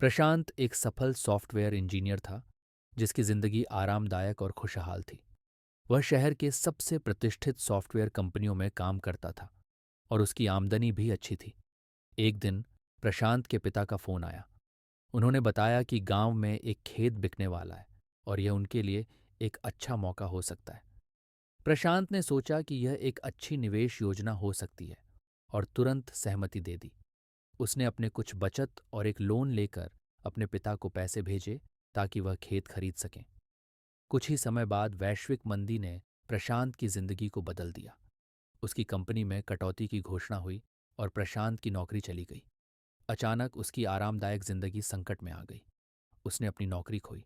प्रशांत एक सफल software engineer था जिसकी जिंदगी आरामदायक और खुशहाल थी। वह शहर के सबसे प्रतिष्ठित सॉफ्टवेयर कंपनियों में काम करता था और उसकी आमदनी भी अच्छी थी। एक दिन प्रशांत के पिता का फोन आया। उन्होंने बताया कि गांव में एक खेत बिकने वाला है और यह उनके लिए एक अच्छा मौका हो सकता है। प्रशांत ने सोचा कि यह एक अच्छी निवेश योजना हो सकती है और तुरंत सहमति दे दी। उसने अपने कुछ बचत और एक लोन लेकर अपने पिता को पैसे भेजे ताकि वह खेत खरीद सकें। कुछ ही समय बाद वैश्विक मंदी ने प्रशांत की जिंदगी को बदल दिया। उसकी कंपनी में कटौती की घोषणा हुई और प्रशांत की नौकरी चली गई। अचानक उसकी आरामदायक जिंदगी संकट में आ गई। उसने अपनी नौकरी खोई।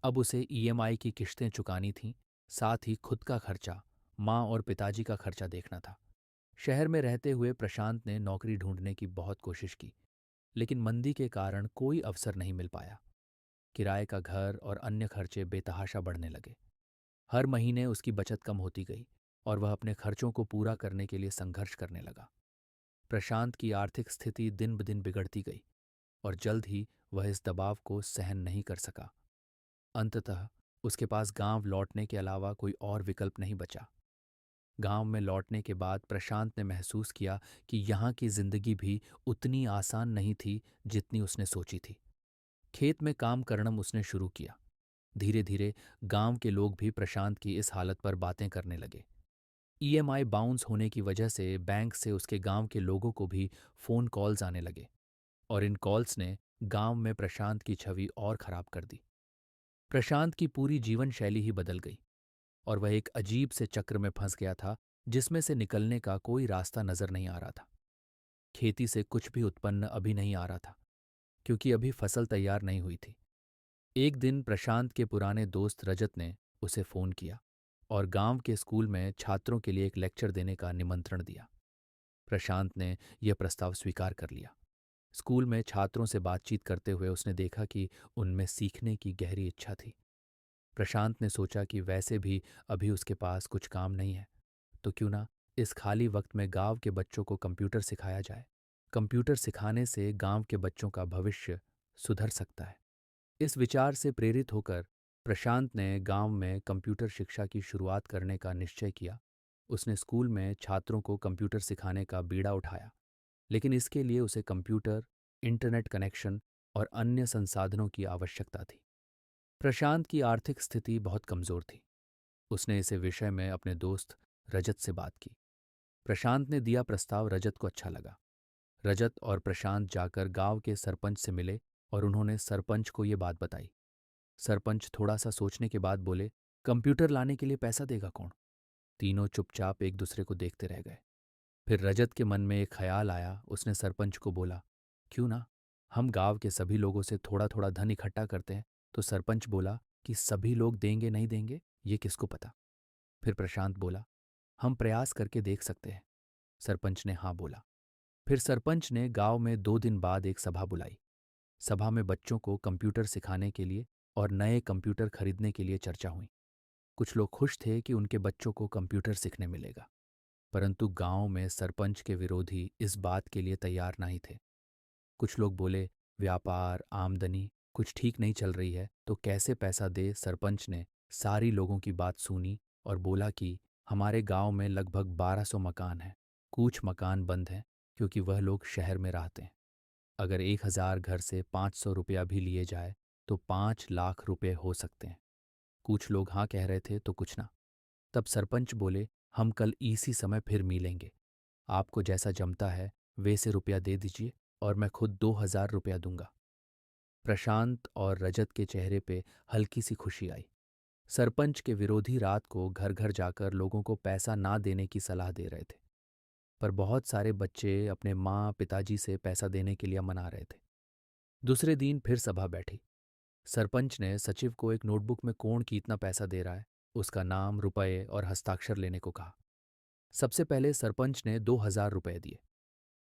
अब उसे ईएमआई की किश्तें चुकानी थीं, साथ ही खुद का खर्चा, माँ और पिताजी का खर्चा देखना था। शहर में रहते हुए प्रशांत ने नौकरी ढूंढने की बहुत कोशिश की, लेकिन मंदी के कारण कोई अवसर नहीं मिल पाया। किराए का घर और अन्य खर्चे बेतहाशा बढ़ने लगे। हर महीने उसकी बचत कम होती गई और वह अपने खर्चों को पूरा करने के लिए संघर्ष करने लगा। प्रशांत की आर्थिक स्थिति दिन ब दिन बिगड़ती गई और जल्द ही वह इस दबाव को सहन नहीं कर सका। अंततः उसके पास गांव लौटने के अलावा कोई और विकल्प नहीं बचा। गांव में लौटने के बाद प्रशांत ने महसूस किया कि यहाँ की जिंदगी भी उतनी आसान नहीं थी जितनी उसने सोची थी। खेत में काम करना उसने शुरू किया। धीरे धीरे गांव के लोग भी प्रशांत की इस हालत पर बातें करने लगे। ईएमआई बाउंस होने की वजह से बैंक से उसके गांव के लोगों को भी फोन कॉल्स आने लगे और इन कॉल्स ने गांव में प्रशांत की छवि और खराब कर दी। प्रशांत की पूरी जीवन शैली ही बदल गई और वह एक अजीब से चक्र में फंस गया था जिसमें से निकलने का कोई रास्ता नजर नहीं आ रहा था। खेती से कुछ भी उत्पन्न अभी नहीं आ रहा था क्योंकि अभी फसल तैयार नहीं हुई थी। एक दिन प्रशांत के पुराने दोस्त रजत ने उसे फोन किया और गांव के स्कूल में छात्रों के लिए एक लेक्चर देने का निमंत्रण दिया। प्रशांत ने यह प्रस्ताव स्वीकार कर लिया। स्कूल में छात्रों से बातचीत करते हुए उसने देखा कि उनमें सीखने की गहरी इच्छा थी। प्रशांत ने सोचा कि वैसे भी अभी उसके पास कुछ काम नहीं है, तो क्यों ना इस खाली वक्त में गांव के बच्चों को कंप्यूटर सिखाया जाए। कंप्यूटर सिखाने से गांव के बच्चों का भविष्य सुधर सकता है। इस विचार से प्रेरित होकर प्रशांत ने गांव में कंप्यूटर शिक्षा की शुरुआत करने का निश्चय किया। उसने स्कूल में छात्रों को कंप्यूटर सिखाने का बीड़ा उठाया, लेकिन इसके लिए उसे कंप्यूटर, इंटरनेट कनेक्शन और अन्य संसाधनों की आवश्यकता थी। प्रशांत की आर्थिक स्थिति बहुत कमजोर थी। उसने इसे विषय में अपने दोस्त रजत से बात की। प्रशांत ने दिया प्रस्ताव रजत को अच्छा लगा। रजत और प्रशांत जाकर गांव के सरपंच से मिले और उन्होंने सरपंच को ये बात बताई। सरपंच थोड़ा सा सोचने के बाद बोले, कंप्यूटर लाने के लिए पैसा देगा कौन? तीनों चुपचाप एक दूसरे को देखते रह गए। फिर रजत के मन में एक ख्याल आया। उसने सरपंच को बोला, क्यों ना हम गांव के सभी लोगों से थोड़ा थोड़ा धन इकट्ठा करते हैं। तो सरपंच बोला कि सभी लोग देंगे नहीं देंगे ये किसको पता। फिर प्रशांत बोला, हम प्रयास करके देख सकते हैं। सरपंच ने हाँ बोला। फिर सरपंच ने गांव में 2 दिन बाद एक सभा बुलाई। सभा में बच्चों को कंप्यूटर सिखाने के लिए और नए कंप्यूटर खरीदने के लिए चर्चा हुई। कुछ लोग खुश थे कि उनके बच्चों को कंप्यूटर सीखने मिलेगा, परंतु गांव में सरपंच के विरोधी इस बात के लिए तैयार नहीं थे। कुछ लोग बोले, व्यापार, आमदनी कुछ ठीक नहीं चल रही है तो कैसे पैसा दे। सरपंच ने सारी लोगों की बात सुनी और बोला कि हमारे गांव में लगभग 1200 मकान हैं। कुछ मकान बंद हैं क्योंकि वह लोग शहर में रहते हैं। अगर 1000 घर से 500 रुपया भी लिए जाए तो 5 लाख रुपए हो सकते हैं। कुछ लोग हाँ कह रहे थे तो कुछ ना। तब सरपंच बोले, हम कल इसी समय फिर मिलेंगे। आपको जैसा जमता है वैसे रुपया दे दीजिए और मैं खुद 2000 रुपया दूंगा। प्रशांत और रजत के चेहरे पे हल्की सी खुशी आई। सरपंच के विरोधी रात को घर घर जाकर लोगों को पैसा ना देने की सलाह दे रहे थे, पर बहुत सारे बच्चे अपने माँ पिताजी से पैसा देने के लिए मना रहे थे। दूसरे दिन फिर सभा बैठी। सरपंच ने सचिव को एक नोटबुक में कौन कितना पैसा दे रहा है, उसका नाम, रुपए और हस्ताक्षर लेने को कहा। सबसे पहले सरपंच ने 2000 रुपये दिए।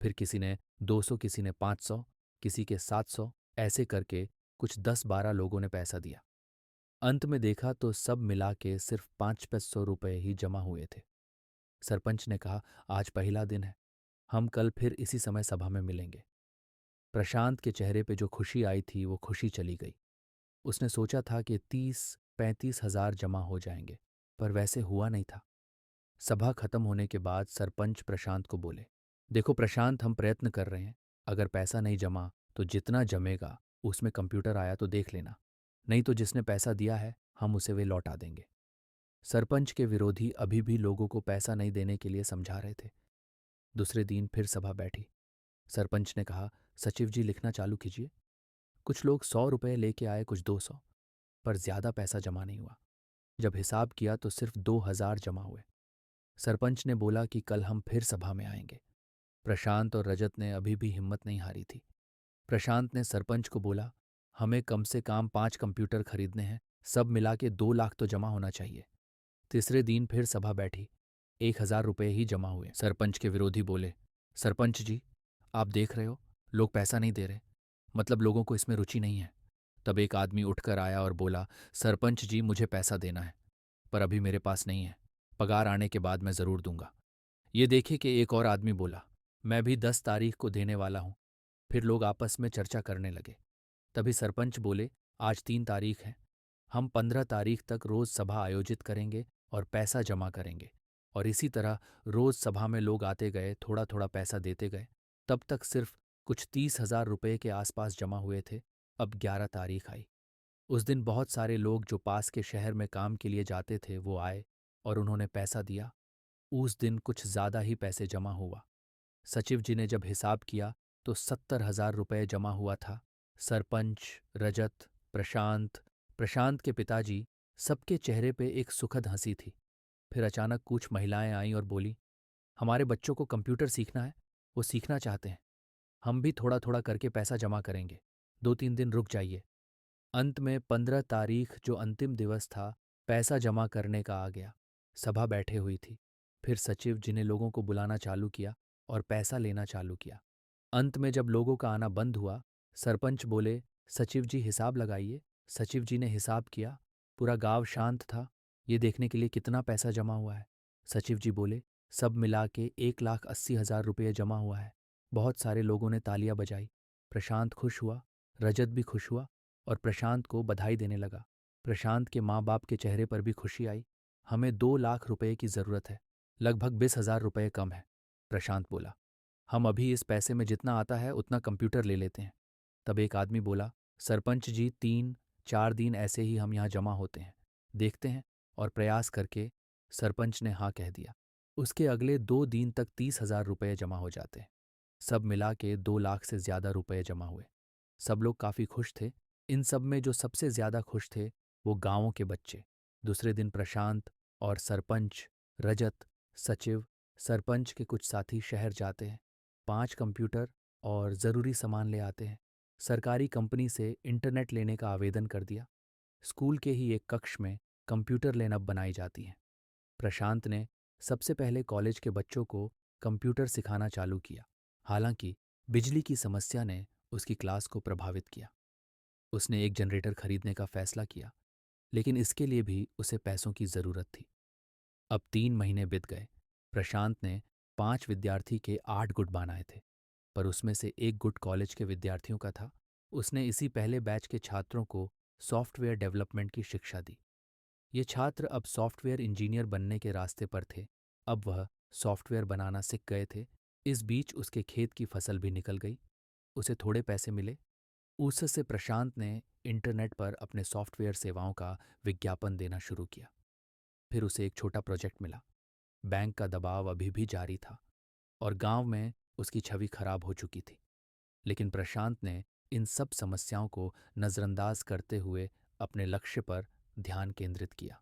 फिर किसी ने 200, किसी ने 500, किसी के 700, ऐसे करके कुछ 10-12 लोगों ने पैसा दिया। अंत में देखा तो सब मिला के सिर्फ 500 रुपये ही जमा हुए थे। सरपंच ने कहा, आज पहला दिन है, हम कल फिर इसी समय सभा में मिलेंगे। प्रशांत के चेहरे पे जो खुशी आई थी वो खुशी चली गई। उसने सोचा था कि 30-35 हज़ार जमा हो जाएंगे, पर वैसे हुआ नहीं था। सभा खत्म होने के बाद सरपंच प्रशांत को बोले, देखो प्रशांत, हम प्रयत्न कर रहे हैं। अगर पैसा नहीं जमा तो जितना जमेगा उसमें कंप्यूटर आया तो देख लेना, नहीं तो जिसने पैसा दिया है हम उसे वे लौटा देंगे। सरपंच के विरोधी अभी भी लोगों को पैसा नहीं देने के लिए समझा रहे थे। दूसरे दिन फिर सभा बैठी। सरपंच ने कहा, सचिव जी लिखना चालू कीजिए। कुछ लोग 100 रुपये लेके आए, कुछ 200, पर ज्यादा पैसा जमा नहीं हुआ। जब हिसाब किया तो सिर्फ 2 हज़ार जमा हुए। सरपंच ने बोला कि कल हम फिर सभा में आएंगे। प्रशांत और रजत ने अभी भी हिम्मत नहीं हारी थी। प्रशांत ने सरपंच को बोला, हमें कम से कम 5 कंप्यूटर खरीदने हैं, सब मिला के 2 लाख तो जमा होना चाहिए। तीसरे दिन फिर सभा बैठी। 1 हज़ार रुपये ही जमा हुए। सरपंच के विरोधी बोले, सरपंच जी, आप देख रहे हो, लोग पैसा नहीं दे रहे, मतलब लोगों को इसमें रुचि नहीं है। तब एक आदमी उठकर आया और बोला, सरपंच जी, मुझे पैसा देना है, पर अभी मेरे पास नहीं है, पगार आने के बाद मैं ज़रूर दूंगा। ये देखे कि एक और आदमी बोला, मैं भी 10 तारीख को देने वाला हूं। फिर लोग आपस में चर्चा करने लगे। तभी सरपंच बोले, आज 3 तारीख है, हम 15 तारीख तक रोज सभा आयोजित करेंगे और पैसा जमा करेंगे। और इसी तरह रोज सभा में लोग आते गए, थोड़ा थोड़ा पैसा देते गए। तब तक सिर्फ कुछ 30 हज़ार रुपये के आसपास जमा हुए थे। अब 11 तारीख आई। उस दिन बहुत सारे लोग जो पास के शहर में काम के लिए जाते थे वो आए और उन्होंने पैसा दिया। उस दिन कुछ ज्यादा ही पैसे जमा हुआ। सचिव जी ने जब हिसाब किया तो 70 हज़ार रुपये जमा हुआ था। सरपंच, रजत, प्रशांत, प्रशांत के पिताजी, सबके चेहरे पे एक सुखद हंसी थी। फिर अचानक कुछ महिलाएं आईं और बोली, हमारे बच्चों को कंप्यूटर सीखना है, वो सीखना चाहते हैं। हम भी थोड़ा थोड़ा करके पैसा जमा करेंगे, 2-3 दिन रुक जाइए। अंत में 15 तारीख, जो अंतिम दिवस था, पैसा जमा करने का आ गया। सभा बैठे हुई थी। फिर सचिव जी ने लोगों को बुलाना चालू किया और पैसा लेना चालू किया। अंत में जब लोगों का आना बंद हुआ, सरपंच बोले, सचिव जी हिसाब लगाइए। सचिव जी ने हिसाब किया। पूरा गांव शांत था, ये देखने के लिए कितना पैसा जमा हुआ है। सचिव जी बोले, सब मिला के 1,80,000 रुपये जमा हुआ है। बहुत सारे लोगों ने तालियां बजाई। प्रशांत खुश हुआ, रजत भी खुश हुआ और प्रशांत को बधाई देने लगा। प्रशांत के माँ बाप के चेहरे पर भी खुशी आई। हमें 2 लाख रुपए की जरूरत है, लगभग 20,000 रुपये कम है। प्रशांत बोला, हम अभी इस पैसे में जितना आता है उतना कंप्यूटर ले लेते हैं। तब एक आदमी बोला, सरपंच जी, 3-4 दिन ऐसे ही हम यहाँ जमा होते हैं, देखते हैं। और प्रयास करके सरपंच ने हाँ कह दिया। उसके अगले 2 दिन तक 30,000 रुपये जमा हो जाते हैं। सब मिला के 2 लाख से ज्यादा रुपये जमा हुए। सब लोग काफी खुश थे। इन सब में जो सबसे ज्यादा खुश थे वो गांवों के बच्चे। दूसरे दिन प्रशांत और सरपंच, रजत, सचिव, सरपंच के कुछ साथी शहर जाते हैं। 5 कंप्यूटर और ज़रूरी सामान ले आते हैं। सरकारी कंपनी से इंटरनेट लेने का आवेदन कर दिया। स्कूल के ही एक कक्ष में कंप्यूटर लैब अब बनाई जाती हैं। प्रशांत ने सबसे पहले कॉलेज के बच्चों को कंप्यूटर सिखाना चालू किया। हालांकि बिजली की समस्या ने उसकी क्लास को प्रभावित किया। उसने एक जनरेटर खरीदने का फैसला किया, लेकिन इसके लिए भी उसे पैसों की ज़रूरत थी। अब 3 महीने बीत गए। प्रशांत ने 5 विद्यार्थी के 8 गुट बनाए थे, पर उसमें से एक गुट कॉलेज के विद्यार्थियों का था। उसने इसी पहले बैच के छात्रों को सॉफ्टवेयर डेवलपमेंट की शिक्षा दी। ये छात्र अब सॉफ्टवेयर इंजीनियर बनने के रास्ते पर थे। अब वह सॉफ्टवेयर बनाना सीख गए थे। इस बीच उसके खेत की फसल भी निकल गई। उसे थोड़े पैसे मिले। उससे प्रशांत ने इंटरनेट पर अपने सॉफ्टवेयर सेवाओं का विज्ञापन देना शुरू किया। फिर उसे एक छोटा प्रोजेक्ट मिला। बैंक का दबाव अभी भी जारी था और गांव में उसकी छवि खराब हो चुकी थी। लेकिन प्रशांत ने इन सब समस्याओं को नज़रअंदाज करते हुए अपने लक्ष्य पर ध्यान केंद्रित किया।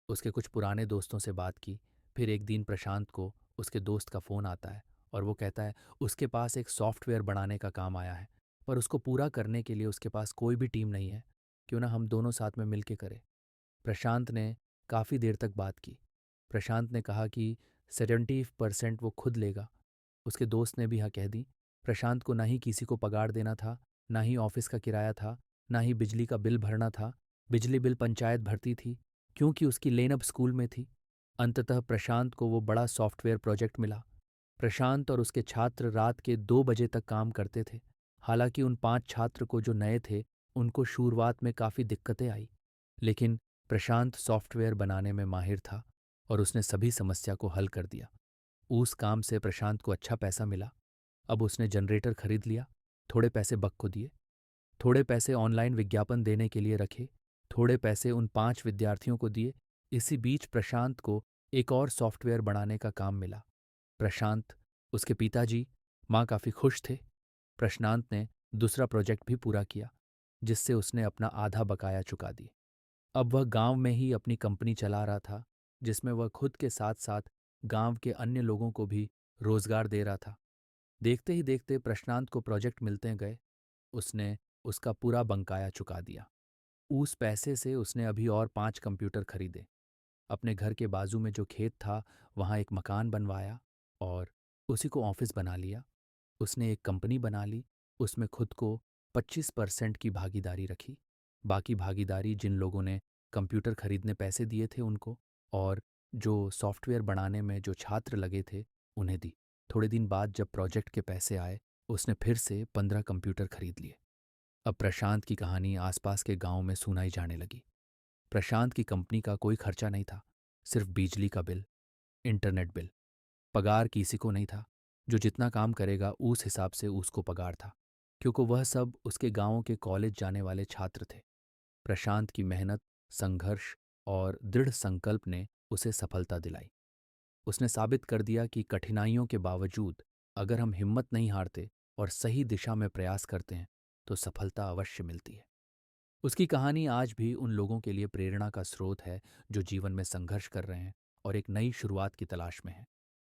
उसके कुछ पुराने दोस्तों से बात की। फिर एक दिन प्रशांत को उसके दोस्त का फ़ोन आता है और वो कहता है उसके पास एक सॉफ्टवेयर बनाने का काम आया है, पर उसको पूरा करने के लिए उसके पास कोई भी टीम नहीं है। क्यों ना हम दोनों साथ में मिलके करें। प्रशांत ने काफ़ी देर तक बात की। प्रशांत ने कहा कि 70% वो खुद लेगा। उसके दोस्त ने भी हाँ कह दी। प्रशांत को ना ही किसी को पगार देना था, ना ही ऑफिस का किराया था, ना ही बिजली का बिल भरना था। बिजली बिल पंचायत भरती थी, क्योंकि उसकी लेन अब स्कूल में थी। अंततः प्रशांत को वो बड़ा सॉफ्टवेयर प्रोजेक्ट मिला। प्रशांत और उसके छात्र रात के 2 बजे तक काम करते थे। हालांकि उन 5 छात्र को जो नए थे, उनको शुरुआत में काफ़ी दिक्कतें आई, लेकिन प्रशांत सॉफ्टवेयर बनाने में माहिर था और उसने सभी समस्या को हल कर दिया। उस काम से प्रशांत को अच्छा पैसा मिला। अब उसने जनरेटर खरीद लिया, थोड़े पैसे बक को दिए, थोड़े पैसे ऑनलाइन विज्ञापन देने के लिए रखे, थोड़े पैसे उन 5 विद्यार्थियों को दिए। इसी बीच प्रशांत को एक और सॉफ्टवेयर बनाने का काम मिला। प्रशांत, उसके पिताजी, माँ काफ़ी खुश थे। प्रशांत ने दूसरा प्रोजेक्ट भी पूरा किया, जिससे उसने अपना आधा बकाया चुका दिए। अब वह गांव में ही अपनी कंपनी चला रहा था, जिसमें वह खुद के साथ साथ गांव के अन्य लोगों को भी रोजगार दे रहा था। देखते ही देखते प्रशांत को प्रोजेक्ट मिलते गए। उसने उसका पूरा बकाया चुका दिया। उस पैसे से उसने अभी और 5 कंप्यूटर खरीदे। अपने घर के बाजू में जो खेत था, वहाँ एक मकान बनवाया और उसी को ऑफिस बना लिया। उसने एक कंपनी बना ली, उसमें खुद को 25% की भागीदारी रखी। बाकी भागीदारी जिन लोगों ने कंप्यूटर खरीदने पैसे दिए थे उनको, और जो सॉफ्टवेयर बनाने में जो छात्र लगे थे उन्हें दी। थोड़े दिन बाद जब प्रोजेक्ट के पैसे आए, उसने फिर से 15 कंप्यूटर खरीद लिए। अब प्रशांत की कहानी आसपास के गांव में सुनाई जाने लगी। प्रशांत की कंपनी का कोई खर्चा नहीं था, सिर्फ बिजली का बिल, इंटरनेट बिल। पगार किसी को नहीं था। जो जितना काम करेगा उस हिसाब से उसको पगार था, क्योंकि वह सब उसके गांवों के कॉलेज जाने वाले छात्र थे। प्रशांत की मेहनत, संघर्ष और दृढ़ संकल्प ने उसे सफलता दिलाई। उसने साबित कर दिया कि कठिनाइयों के बावजूद अगर हम हिम्मत नहीं हारते और सही दिशा में प्रयास करते हैं तो सफलता अवश्य मिलती है। उसकी कहानी आज भी उन लोगों के लिए प्रेरणा का स्रोत है जो जीवन में संघर्ष कर रहे हैं और एक नई शुरुआत की तलाश में हैं।